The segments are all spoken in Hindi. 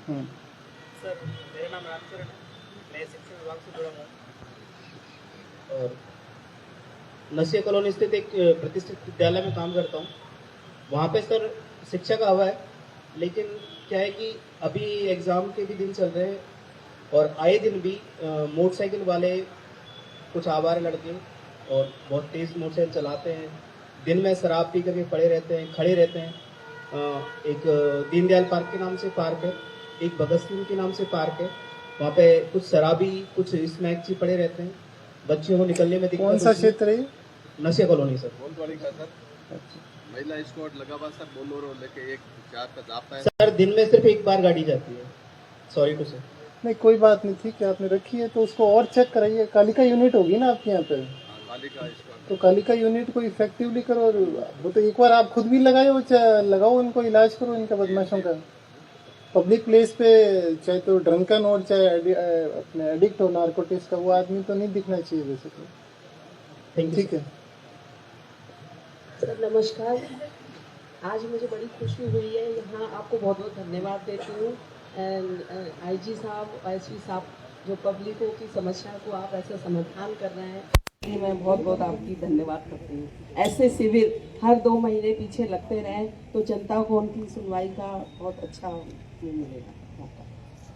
सर मेरा नाम रामचरण है, मैं शिक्षा विभाग से जुड़ा हूँ और नसिया कॉलोनी स्थित एक प्रतिष्ठित विद्यालय में काम करता हूँ। वहाँ पे सर शिक्षा का हवा है, लेकिन क्या है कि अभी एग्ज़ाम के भी दिन चल रहे हैं और आए दिन भी मोटरसाइकिल वाले कुछ आवारा लड़के और बहुत तेज़ मोटरसाइकिल चलाते हैं, दिन में शराब पी करके पड़े रहते हैं, खड़े रहते हैं। एक दीनदयाल पार्क के नाम से पार्क है, एक भगत सिंह के नाम से पार्क है, वहाँ पे कुछ शराबी कुछ स्नैक ही पड़े रहते हैं, बच्चों को निकलने में दिक्कत। कौन सा क्षेत्र है? नसिया कॉलोनी सर। महिला स्क्वाड लगा हुआ सर, बोलोरो लेके एक 4 का जाता है सर। दिन में सिर्फ एक बार गाड़ी जाती है। Sorry to sir. नहीं कोई बात नहीं, ठीक है आपने रखी है तो उसको और चेक कराइए। कालिका यूनिट होगी ना आपके यहाँ पे, कालिका स्क्वाड। तो कालिका यूनिट को इफेक्टिवली करो। और वो तो एक बार आप खुद भी लगाओ, लगाओ इनको, इलाज करो इनका बदमाशों का। पब्लिक प्लेस पे चाहे तो ड्रंकन और चाहे अपने एडिक्ट हो नारकोटिक्स का, वो आदमी तो नहीं दिखना चाहिए बेसिकली। ठीक है सर नमस्कार। आज मुझे बड़ी खुशी हुई है, यहाँ आपको बहुत बहुत धन्यवाद देती हूँ। आईजी साहब, एसपी साहब, जो पब्लिकों की समस्या को आप ऐसा समाधान कर रहे हैं, इसलिए मैं बहुत बहुत आपकी धन्यवाद करती हूँ। ऐसे शिविर हर 2 महीने पीछे लगते रहें तो जनता को उनकी सुनवाई का बहुत अच्छा मिलेगा मौका।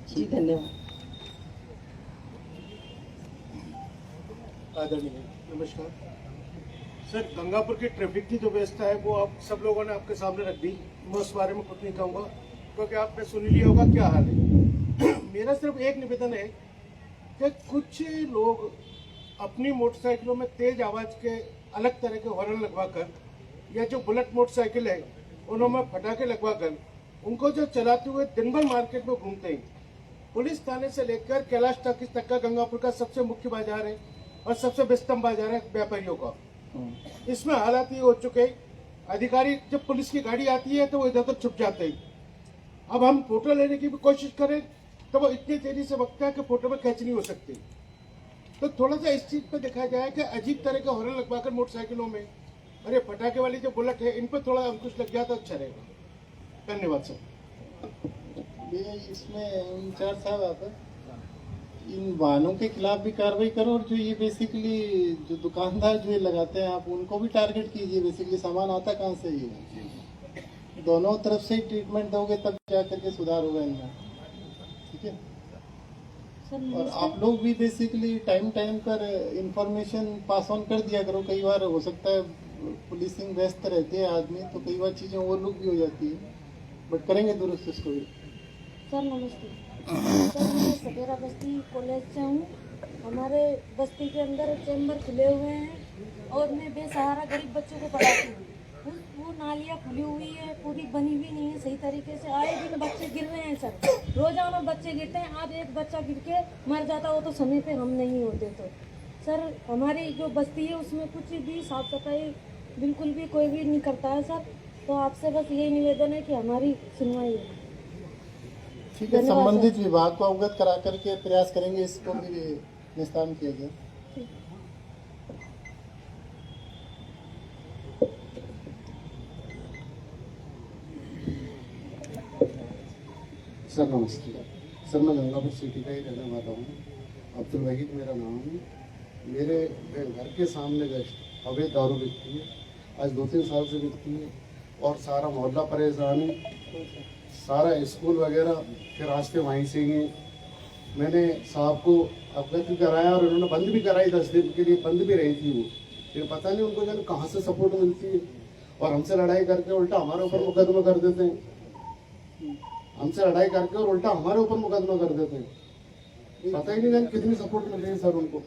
जी धन्यवाद। आदरणीय नमस्कार सर। गंगापुर की ट्रैफिक की जो व्यवस्था है वो आप सब लोगों ने आपके सामने रख दी। मैं उस बारे में कुछ नहीं कहूँगा क्योंकि आपने सुन लिया होगा क्या हाल है। मेरा सिर्फ एक निवेदन है कि कुछ लोग अपनी मोटरसाइकिलों में तेज आवाज के अलग तरह के हॉर्न लगवाकर, या जो बुलेट मोटरसाइकिल है उन्होंने पटाखे लगवाकर उनको जो चलाते हुए दिन भर मार्केट में घूमते हैं। पुलिस थाने से लेकर कैलाश टाकिस तक का गंगापुर का सबसे मुख्य बाजार है और सबसे व्यस्तम बाजार है व्यापारियों का। इसमें हालात ये हो चुके, अधिकारी जब पुलिस की गाड़ी आती है तो वो इधर उधर छुप जाते हैं। अब हम फोटो लेने की भी कोशिश करें तो वो इतनी तेजी से वक्त है कि फोटो में कैच नहीं हो सकती। तो थोड़ा सा इस चीज पे देखा जाए कि अजीब तरह के हॉर्न लगवाकर मोटरसाइकिलों में, और ये पटाखे वाली जो बुलेट है इन पर थोड़ा अंकुश लग गया तो अच्छा रहेगा। धन्यवाद सर। ये इसमें इंचार्ज साहब आप इन वाहनों के खिलाफ भी कार्रवाई करो, और जो ये बेसिकली जो दुकानदार जो ये लगाते हैं आप उनको भी टारगेट कीजिए। बेसिकली सामान आता कहाँ से? ये दोनों तरफ से ट्रीटमेंट दोगे तब जा करके सुधार होगा इनमें। ठीक है। और आप लोग भी बेसिकली टाइम पर इंफॉर्मेशन पास ऑन कर दिया करो। कई बार हो सकता है पुलिसिंग व्यस्त रहते हैं आदमी, तो कई बार चीज़ें ओवरलुक भी हो जाती है, बट करेंगे दुरुस्त इसको भी। सर नमस्ते सर, मैं सपेरा बस्ती कॉलेज से हूँ। हमारे बस्ती के अंदर चैम्बर खुले हुए हैं और मैं बेसहारा गरीब बच्चों को पढ़ाती हूँ। वो नालियाँ खुली हुई है, पूरी बनी हुई नहीं है सही तरीके से। आए दिन बच्चे गिर रहे हैं सर, रोजाना बच्चे गिरते हैं। आज एक बच्चा गिर के मर जाता, वो तो समय पे हम नहीं होते। तो सर हमारी जो बस्ती है उसमें कुछ भी साफ सफाई बिल्कुल भी कोई भी नहीं करता है सर। तो आपसे बस यही निवेदन है कि हमारी सुनवाई है। ठीक है, संबंधित विभाग को अवगत करा करके प्रयास करेंगे इसको भी निस्तारण किया जाए। सर नमस्ते सर, मैं गंगापुर सिटी का ही रहने वाला हूँ। अब्दुल वहीद मेरा नाम है। मेरे घर के सामने जस्ट अवैध दारू बिकती है, आज 2-3 साल से बिकती है और सारा मोहल्ला परेशान है। सारा स्कूल वगैरह के रास्ते वहीं से ही हैं। मैंने साहब को अवगत भी कराया और उन्होंने बंद भी कराई, 10 दिन के लिए बंद भी रही थी वो। फिर पता नहीं उनको जाने कहाँ से सपोर्ट मिलती है और हमसे लड़ाई करके उल्टा हमारे ऊपर मुकदमा कर देते हैं। हमसे लड़ाई करके और उल्टा हमारे ऊपर मुकदमा कर देते हैं। पता ही नहीं जाने कितनी सपोर्ट मिल रही है सर उनको।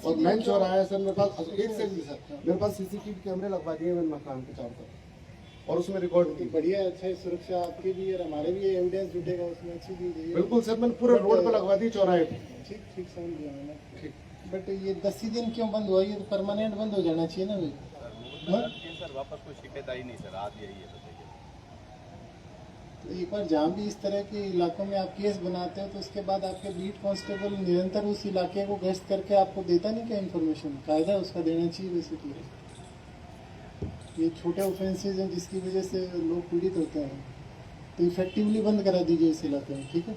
और मेन चौराहा है सर मेरे पास, एक सेकंड सर, मेरे पास सीसीटीवी कैमरे लगवा दिए मैंने मकान के चारों तरफ और उसमें रिकॉर्ड की। बढ़िया, अच्छा सुरक्षा आपकी भी और हमारे भी एविडेंस जुटेगा उसमें, अच्छी चीज है। बिल्कुल सर, मैंने पूरे रोड पे लगवा दी चौराहे पे। ठीक ठीक समझ गया मैंने। ठीक, बट ये 10 ही दिन क्यों बंद हुआ? ये परमानेंट बंद हो जाना चाहिए ना भाई। सर वापस कोई शिकायत आई नहीं सर, आज यही है। तो एक बार जहाँ भी इस तरह के इलाकों में आप केस बनाते हो तो उसके बाद आपके बीट कांस्टेबल निरंतर उस इलाके को गश्त करके आपको देता नहीं क्या इन्फॉर्मेशन? कायदा उसका देना चाहिए बेसिकली। ये छोटे ऑफेंसेज हैं जिसकी वजह से लोग पीड़ित होते हैं। तो इफेक्टिवली बंद करा दीजिए इस इलाके में, ठीक है।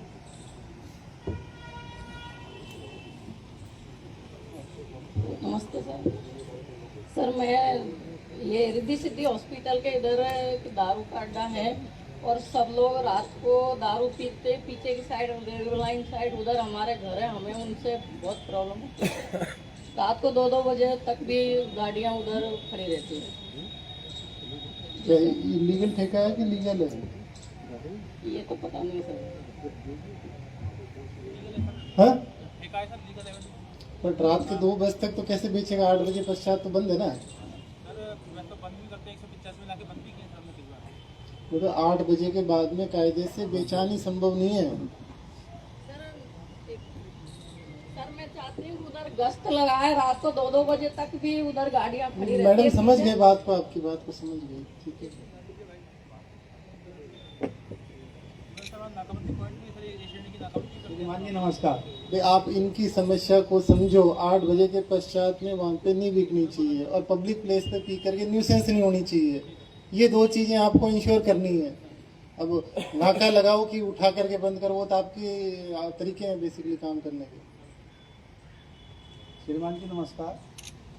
नमस्ते सर। सर मैं ये रिद्धि सिद्धि हॉस्पिटल के इधर एक दारू का अड्डा है और सब लोग रात को दारू पीते, पीछे की साइड रेलवे लाइन साइड उधर हमारे घर है, हमें उनसे बहुत प्रॉब्लम होती है। रात को 2-2 बजे तक भी गाड़ियाँ उधर खड़ी रहती है। क्या इलीगल ठेका है कि लीगल है? ये तो पता नहीं सर। हाँ? बट रात के 2 बजे तक तो कैसे बेचेगा? 8 बजे पश्चात तो बंद है ना। तो 8 बजे के बाद में कायदे से बेचानी संभव नहीं है। सर मैं चाहती हूँ उधर गश्त लगाए, रात को 2-2 बजे तक भी उधर गाड़ियाँ खड़ी रहती है। मैडम समझ गए बात को, आपकी बात को समझ गए, ठीक है। श्रीमान जी नमस्कार। आप इनकी समस्या को समझो। 8 बजे के पश्चात में वहाँ पे नहीं बिकनी चाहिए और पब्लिक प्लेस पे पी करके न्यूसेंस नहीं होनी चाहिए। ये 2 चीजें आपको इंश्योर करनी है। अब नाका लगाओ कि उठा करके बंद करो, वो तो आपके तरीके हैं बेसिकली काम करने के। श्रीमान जी नमस्कार।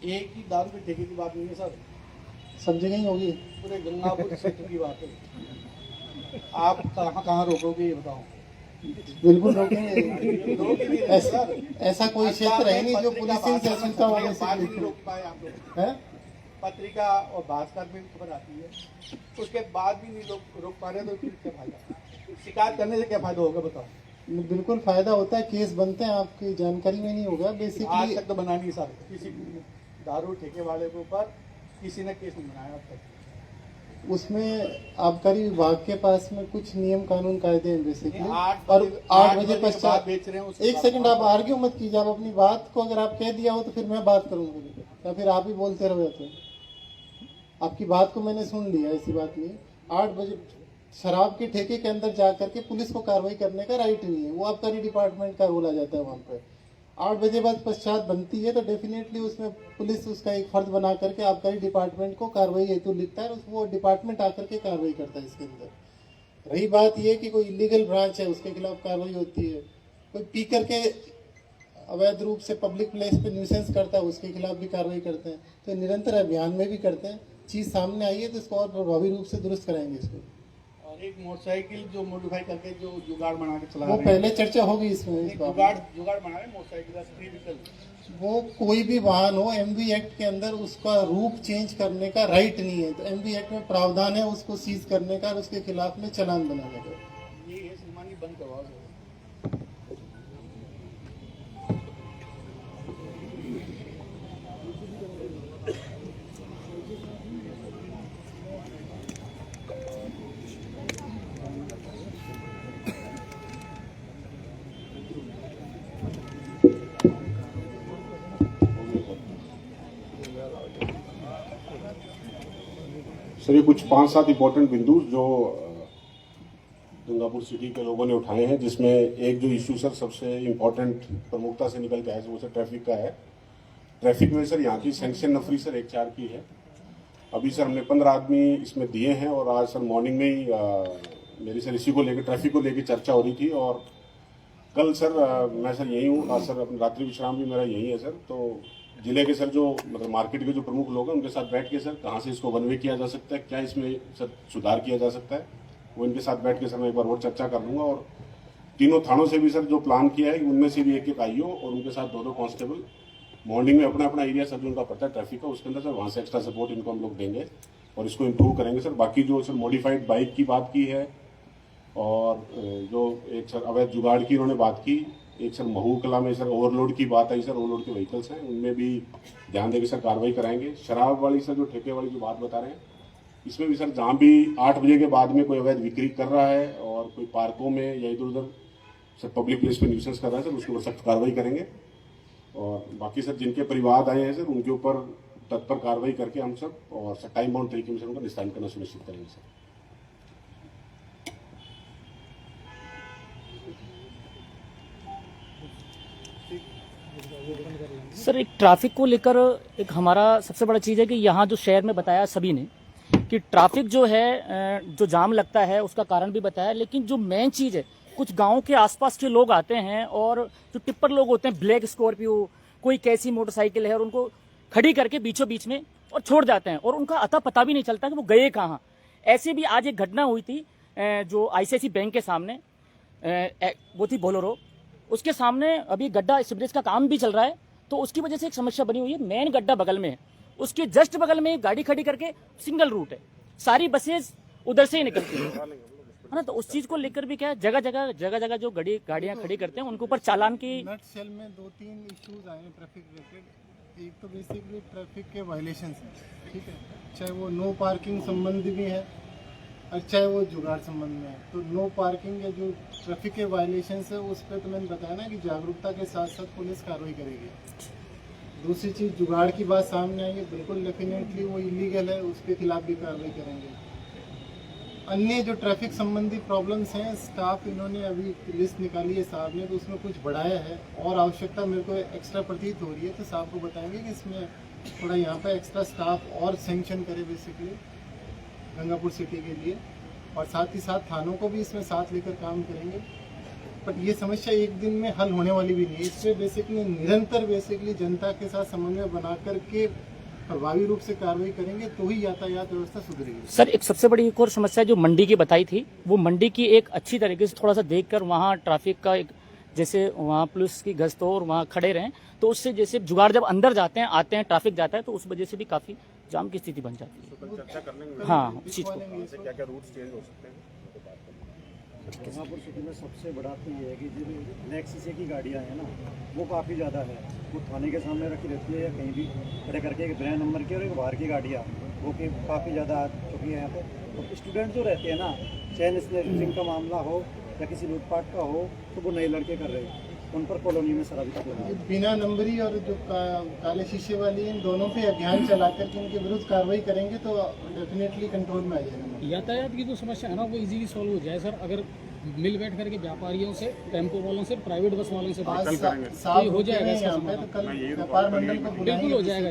एक ही दारू के ठेके की बात नहीं है सर, सब जगह ही होगी। पूरे गंगापुर क्षेत्र की बात है। आप कहाँ रोकोगे ये बताओ? बिल्कुल रोकेंगे। ऐसा कोई क्षेत्र है नहीं जो पुलिस से सूचना वाले से नहीं रोक पाए आप लोग है। पत्रिका और भास्कर में खबर आती है, उसके बाद भी नहीं लोग रोक पा रहे, तो फिर क्या फायदा? शिकायत करने से क्या फायदा होगा बताओ? बिल्कुल फायदा होता है, केस बनते हैं, आपकी जानकारी में नहीं होगा आज बेसिकली। तक तो बना नहीं सर, किसी दारू ठेके वाले के ऊपर किसी ने केस नहीं बनाया अब तक। उसमें आबकारी विभाग के पास में कुछ नियम कानून कायदे हैं बेसिकली। आठ और बजे- 8 आठ बजे बजे पश्चात बाद बेच रहे हैं उसके एक बाद सेकंड आप आर्ग्यू मत कीजिए। आप अपनी बात को अगर आप कह दिया हो तो फिर मैं बात करूंगा, या फिर आप ही बोलते रहो। तो आपकी बात को मैंने सुन लिया, ऐसी बात नहीं। 8 बजे शराब के ठेके के अंदर जा करके पुलिस को कार्रवाई करने का राइट नहीं है, वो आबकारी डिपार्टमेंट का रोल आ जाता है वहाँ पे। 8 बजे बाद पश्चात बनती है तो डेफिनेटली उसमें पुलिस उसका एक फर्ज बना करके आबकारी डिपार्टमेंट को कार्रवाई हेतु लिखता है और वो डिपार्टमेंट आकर के कार्रवाई करता है इसके अंदर। रही बात ये कि कोई इलीगल ब्रांच है उसके खिलाफ कार्रवाई होती है, कोई पी करके अवैध रूप से पब्लिक प्लेस पे न्यूसेंस करता है उसके खिलाफ भी कार्रवाई करते हैं। तो निरंतर अभियान में भी करते हैं। चीज सामने आई है तो इसको और प्रभावी रूप से दुरुस्त कराएंगे इसको। और एक मोटरसाइकिल जो मॉडिफाई करके जो जुगाड़ बना के चला वो रहे हैं, पहले चर्चा होगी इसमें इस बात में। जुगाड़ बना रहे हैं मोटरसाइकिल का फ्री व्हीकल। वो कोई भी वाहन हो, एमवी एक्ट के अंदर उसका रूप चेंज करने का राइट नहीं है। तो एमवी एक्ट में प्रावधान है उसको सीज करने का और उसके खिलाफ में चालान बनाने का। ये है श्रीमान जी, बंद करवाओ सर। सर ये कुछ 5-7 इम्पोर्टेंट बिंदु जो गंगापुर सिटी के लोगों ने उठाए हैं, जिसमें एक जो इश्यू सर सबसे इम्पोर्टेंट प्रमुखता से निकल के आया वो सर ट्रैफिक का है। ट्रैफिक में सर यहाँ की सैंक्शन नफरी सर 1-4 की है। अभी सर हमने 15 आदमी इसमें दिए हैं और आज सर मॉर्निंग में ही मेरी सर इसी को लेकर ट्रैफिक को लेकर चर्चा हो रही थी। और कल सर मैं सर यही हूँ, आज सर अपना रात्रि विश्राम भी मेरा यही है सर। तो जिले के सर जो मतलब मार्केट के जो प्रमुख लोग हैं उनके साथ बैठ के सर कहाँ से इसको वन वे किया जा सकता है, क्या इसमें सर सुधार किया जा सकता है, वो इनके साथ बैठ के सर मैं एक बार और चर्चा कर लूँगा। और तीनों थानों से भी सर जो प्लान किया है उनमें से भी एक आईओ और उनके साथ 2-2 कांस्टेबल मॉर्निंग में अपना अपना एरिया सर जो उनका पड़ता है ट्रैफिक का उसके अंदर सर वहाँ से एक्स्ट्रा सपोर्ट इनको हम लोग देंगे और इसको इम्प्रूव करेंगे सर। बाकी जो सर मॉडिफाइड बाइक की बात की है और जो एक सर अवैध जुगाड़ की उन्होंने बात की, एक सर महू कला में सर ओवरलोड की बात आई सर, ओवरलोड के व्हीकल्स हैं उनमें भी ध्यान देकर सर कार्रवाई कराएंगे। शराब वाली सर जो ठेके वाली जो बात बता रहे हैं इसमें भी सर जहाँ भी 8 बजे के बाद में कोई अवैध बिक्री कर रहा है और कोई पार्कों में या इधर उधर सर पब्लिक प्लेस पे न्यूसेंस कर रहा है सर उसके ऊपर सख्त कार्रवाई करेंगे। और बाकी सर जिनके परिवार आए हैं सर उनके ऊपर तत्पर कार्रवाई करके हम सब और सर टाइम बाउंड तरीके में सर उनका निस्तारण करना सुनिश्चित करेंगे सर। सर एक ट्रैफिक को लेकर एक हमारा सबसे बड़ा चीज़ है कि यहाँ जो शहर में बताया सभी ने कि ट्रैफिक जो है जो जाम लगता है उसका कारण भी बताया, लेकिन जो मेन चीज़ है कुछ गाँव के आसपास के लोग आते हैं और जो टिप्पर लोग होते हैं, ब्लैक स्कॉर्पियो कोई कैसी मोटरसाइकिल है और उनको खड़ी करके बीचों बीच में और छोड़ जाते हैं और उनका अता पता भी नहीं चलता कि वो गए कहाँ। ऐसे भी आज एक घटना हुई थी जो आईसीआईसी बैंक के सामने, वो थी बोलेरो, उसके सामने अभी गड्ढा सीवरेज का काम भी चल रहा है, तो उसकी वजह से एक समस्या बनी हुई है। मेन गड्ढा बगल में है, उसके जस्ट बगल में गाड़ी खड़ी करके सिंगल रूट है, सारी बसेज उधर से ही निकलती है ना। तो उस चीज को लेकर भी क्या है, जगह जगह जो गाड़ियां खड़ी करते हैं उनके ऊपर चालान की। नटशेल में 2-3 इश्यूज आए हैं ट्रैफिक रिलेटेड। एक तो बेसिकली ट्रैफिक के वायलेशंस हैं, ठीक है, चाहे वो नो पार्किंग संबंधी भी है और चाहे वो जुगाड़ संबंध में है। तो नो पार्किंग या जो ट्रैफिक के वायलेशंस है उस पर तो मैंने बताया ना कि जागरूकता के साथ साथ पुलिस कार्रवाई करेगी। दूसरी चीज़ जुगाड़ की बात सामने आई है, बिल्कुल डेफिनेटली वो इलीगल है, उसके खिलाफ भी कार्रवाई करेंगे। अन्य जो ट्रैफिक संबंधी प्रॉब्लम्स हैं, स्टाफ इन्होंने अभी लिस्ट निकाली है साहब ने, तो उसमें कुछ बढ़ाया है और आवश्यकता मेरे को एक्स्ट्रा प्रतीत हो रही है, तो साहब को बताएंगे कि इसमें थोड़ा यहाँ पे एक्स्ट्रा स्टाफ और सेंक्शन करे बेसिकली गंगापुर सिटी के लिए, और साथ ही साथ थानों को भी इसमें साथ लेकर काम करेंगे। बट ये समस्या एक दिन में हल होने वाली भी नहीं है, इसमें बेसिकली निरंतर बेसिकली जनता के साथ समन्वय बना करके प्रभावी रूप से कार्रवाई करेंगे तो ही यातायात व्यवस्था सुधरेगी। सर एक सबसे बड़ी एक और समस्या जो मंडी की बताई थी, वो मंडी की एक अच्छी तरीके से थोड़ा सा देखकर वहाँ ट्रैफिक का एक जैसे वहाँ पुलिस की गश्त हो और वहाँ खड़े रहें, तो उससे जैसे जुगाड़ जब अंदर जाते हैं आते हैं ट्रैफिक जाता है तो उस वजह से भी काफी जाम की स्थिति बन जाती है। चर्चा करने में हाँ इस चीज को क्या क्या रूट्स चेंज हो सकते हैं। गंगापुर सिटी में सबसे बड़ा तो ये है कि जो ब्लैक शीशे की गाड़ियाँ हैं ना वो काफ़ी ज़्यादा है, वो थाने के सामने रखी रहती है या कहीं भी खड़े करके, एक ब्रांड नंबर की और एक बाहर की गाड़ियाँ वो कि काफ़ी ज़्यादा आ चुकी है यहाँ पे। तो स्टूडेंट जो रहते हैं ना, चैन स्नैचिंग का मामला हो या किसी लूटपाट का हो, तो वो नए लड़के कर रहे हैं, उन पर कॉलोनी में सर अभी तक लगा है। बिना नंबरी और जो काले शीशे वाली इन दोनों पे अभियान चला करके इनके विरुद्ध कार्रवाई करेंगे तो डेफिनेटली कंट्रोल में आ जाएगा। यातायात की जो समस्या है ना वो इजीली सॉल्व हो जाए सर, अगर मिल बैठ करके व्यापारियों से, टेम्पो वालों से, प्राइवेट बस वालों से बात हो जाएगा इसका तो कल व्यापार मंडल को बिल्कुल हो जाएगा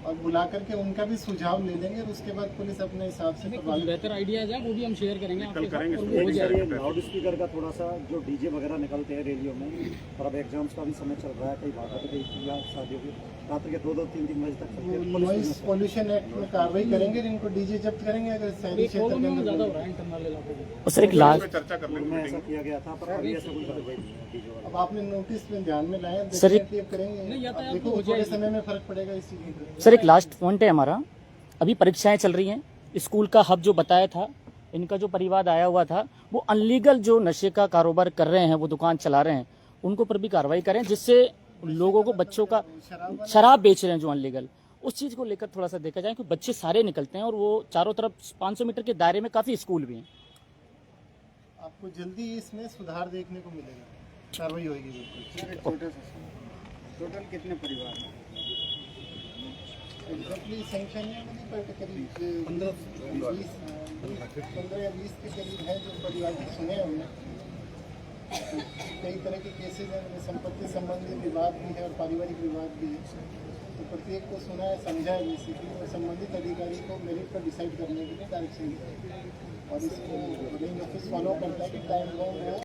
और बुला करके उनका भी सुझाव ले लेंगे और उसके बाद पुलिस अपने हिसाब से बेहतर आइडियाज है वो भी हम शेयर करेंगे आपके साथ और वो हो एक जाएगा। ये लाउड स्पीकर का थोड़ा सा जो डीजे वगैरह निकलते हैं रैलियों में, और अब एग्जाम्स का भी समय चल रहा है, कई भागों पे कई या शादियों की रात के 2-2, 3-3 बजे तक चलते हैं। नॉइस पोल्यूशन एक्ट में कार्रवाई करेंगे, इनको डीजे जब्त करेंगे अगर शहरी क्षेत्र के ज़्यादा हो अंदर। रहा है इंटरनल इलाकों में। और सर एक लास्ट चर्चा करने में ऐसा किया गया था, पर अभी ऐसा कोई कार्रवाई नहीं है डीजे वाला। अब आपने नोटिस में ध्यान में लाया, सर, डेफिनेटली अब करेंगे। अब देखो थोड़े समय में फर्क पड़ेगा इस चीज में। सर एक लास्ट पॉइंट है हमारा, अभी परीक्षाएं चल रही हैं, स्कूल का हब जो बताया था, इनका जो परिवार आया हुआ था वो अनलीगल जो नशे का कारोबार कर रहे हैं, वो दुकान चला रहे हैं, उनको पर भी कार्रवाई करें, जिससे लोगों को बच्चों का शराब बेच रहे हैं जो अनलीगल, उस चीज को लेकर थोड़ा सा देखा जाए, क्योंकि बच्चे सारे निकलते हैं और वो चारों तरफ 500 मीटर के दायरे में काफी स्कूल भी हैं। आपको जल्दी इसमें सुधार देखने को मिलेगा, कार्रवाई होगी बिल्कुल। टोटल कितने परिवार हैं? एग्जैक्टली सैंक्शन है नहीं, पर करीब 15 या 20 के करीब है जो परिवार के सुने हमने। कई तरह के केसेज हैं, उनमें संपत्ति संबंधी विवाद भी है और पारिवारिक विवाद भी है, तो प्रत्येक को सुना है, समझा है बेसिकली, और संबंधित अधिकारी को मेरिट पर डिसाइड करने के लिए डायरेक्शन दिया और इसको ऑफिस फॉलो करता है कि टाइम बाउंड हो।